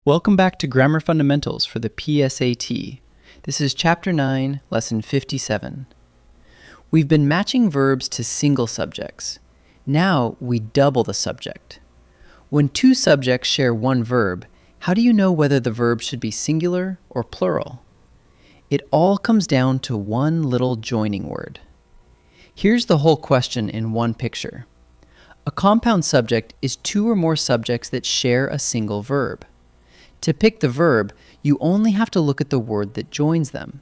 Welcome back to Grammar Fundamentals for the PSAT. This is Chapter 9, Lesson 57. We've been matching verbs to single subjects. Now we double the subject. When two subjects share one verb, how do you know whether the verb should be singular or plural? It all comes down to one little joining word. Here's the whole question in one picture. A compound subject is two or more subjects that share a single verb. To pick the verb, you only have to look at the word that joins them.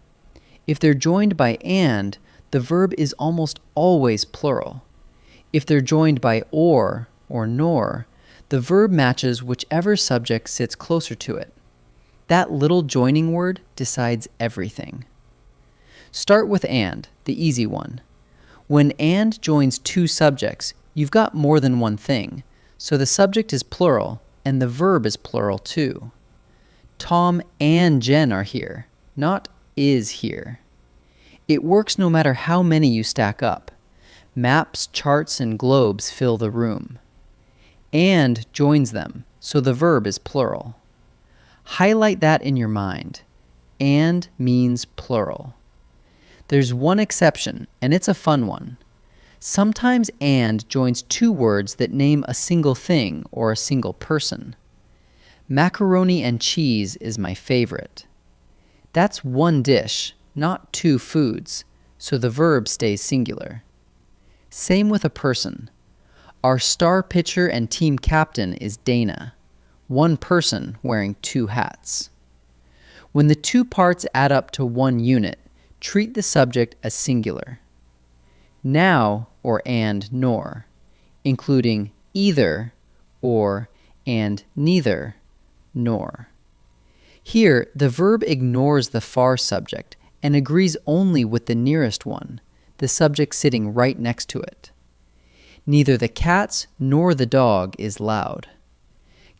If they're joined by and, the verb is almost always plural. If they're joined by or nor, the verb matches whichever subject sits closer to it. That little joining word decides everything. Start with and, the easy one. When and joins two subjects, you've got more than one thing, so the subject is plural and the verb is plural too. Tom and Jen are here, not is here. It works no matter how many you stack up. Maps, charts, and globes fill the room. And joins them, so the verb is plural. Highlight that in your mind. And means plural. There's one exception, and it's a fun one. Sometimes and joins two words that name a single thing or a single person. Macaroni and cheese is my favorite. That's one dish, not two foods, so the verb stays singular. Same with a person. Our star pitcher and team captain is Dana, one person wearing two hats. When the two parts add up to one unit, treat the subject as singular. Now or and nor, including either or and neither nor. Here, the verb ignores the far subject and agrees only with the nearest one, the subject sitting right next to it. Neither the cats nor the dog is loud.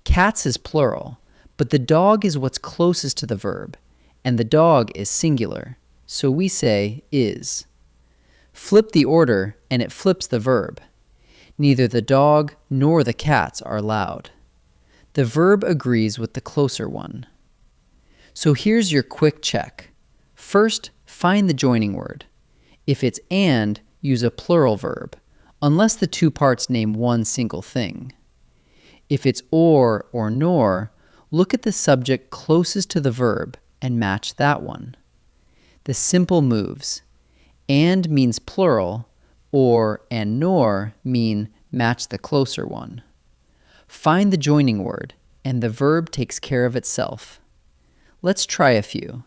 Cats is plural, but the dog is what's closest to the verb, and the dog is singular, so we say is. Flip the order, and it flips the verb. Neither the dog nor the cats are loud. The verb agrees with the closer one. So here's your quick check. First, find the joining word. If it's and, use a plural verb, unless the two parts name one single thing. If it's or nor, look at the subject closest to the verb and match that one. The simple moves. And means plural, or and nor mean match the closer one. Find the joining word, and the verb takes care of itself. Let's try a few.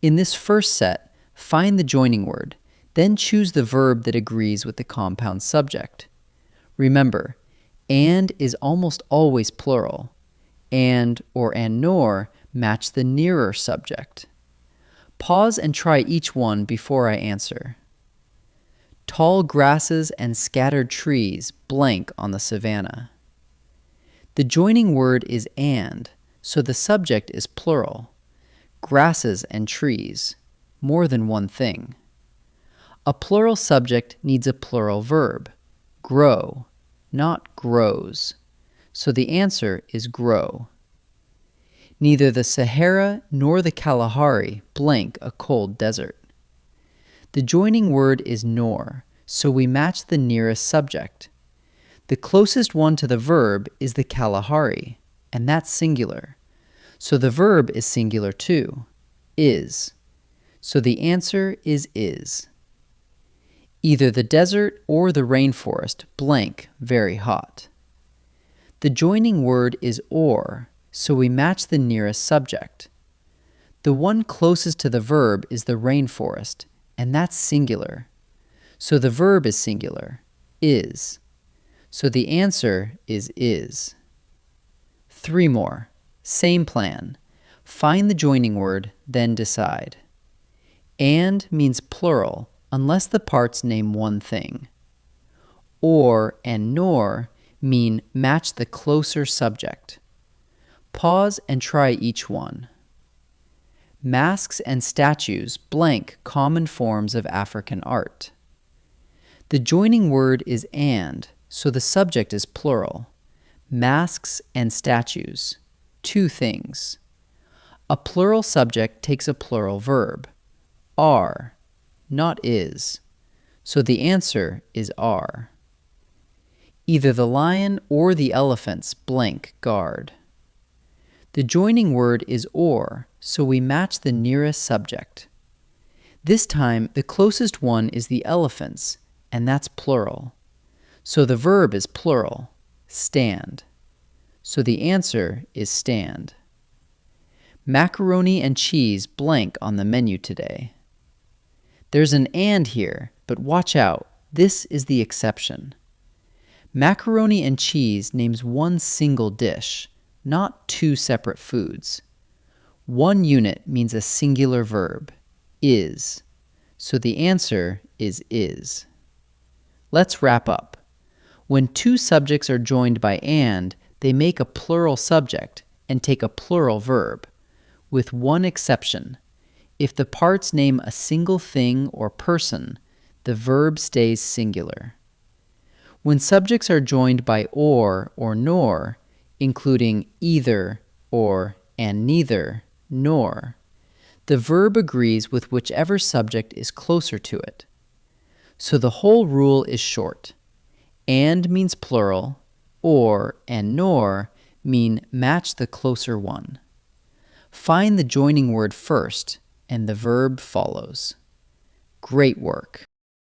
In this first set, find the joining word, then choose the verb that agrees with the compound subject. Remember, and is almost always plural, and or and nor match the nearer subject. Pause and try each one before I answer. Tall grasses and scattered trees blank on the savannah. The joining word is and, so the subject is plural. Grasses and trees, more than one thing. A plural subject needs a plural verb, grow, not grows, so the answer is grow. Neither the Sahara nor the Kalahari blank a cold desert. The joining word is nor, so we match the nearest subject. The closest one to the verb is the Kalahari, and that's singular. So the verb is singular too, is. So the answer is. Either the desert or the rainforest blank very hot. The joining word is or, so we match the nearest subject. The one closest to the verb is the rainforest, and that's singular. So the verb is singular, is. So the answer is. 3 more. Same plan. Find the joining word, then decide. And means plural, unless the parts name one thing. Or and nor mean match the closer subject. Pause and try each one. Masks and statues blank common forms of African art. The joining word is and, so the subject is plural. Masks and statues. two things. A plural subject takes a plural verb, are, not is, so the answer is are. Either the lion or the elephants blank guard. The joining word is or, so we match the nearest subject. This time, the closest one is the elephants, and that's plural. So the verb is plural, stand. So the answer is stand. Macaroni and cheese blank on the menu today. There's an and here, but watch out, this is the exception. Macaroni and cheese names one single dish, not two separate foods. One unit means a singular verb, is, so the answer is. Let's wrap up. When two subjects are joined by and, they make a plural subject and take a plural verb, with one exception. If the parts name a single thing or person, the verb stays singular. When subjects are joined by or nor, including either, or, and neither, nor, the verb agrees with whichever subject is closer to it. So the whole rule is short. And means plural, or and nor mean match the closer one. Find the joining word first, and the verb follows. Great work!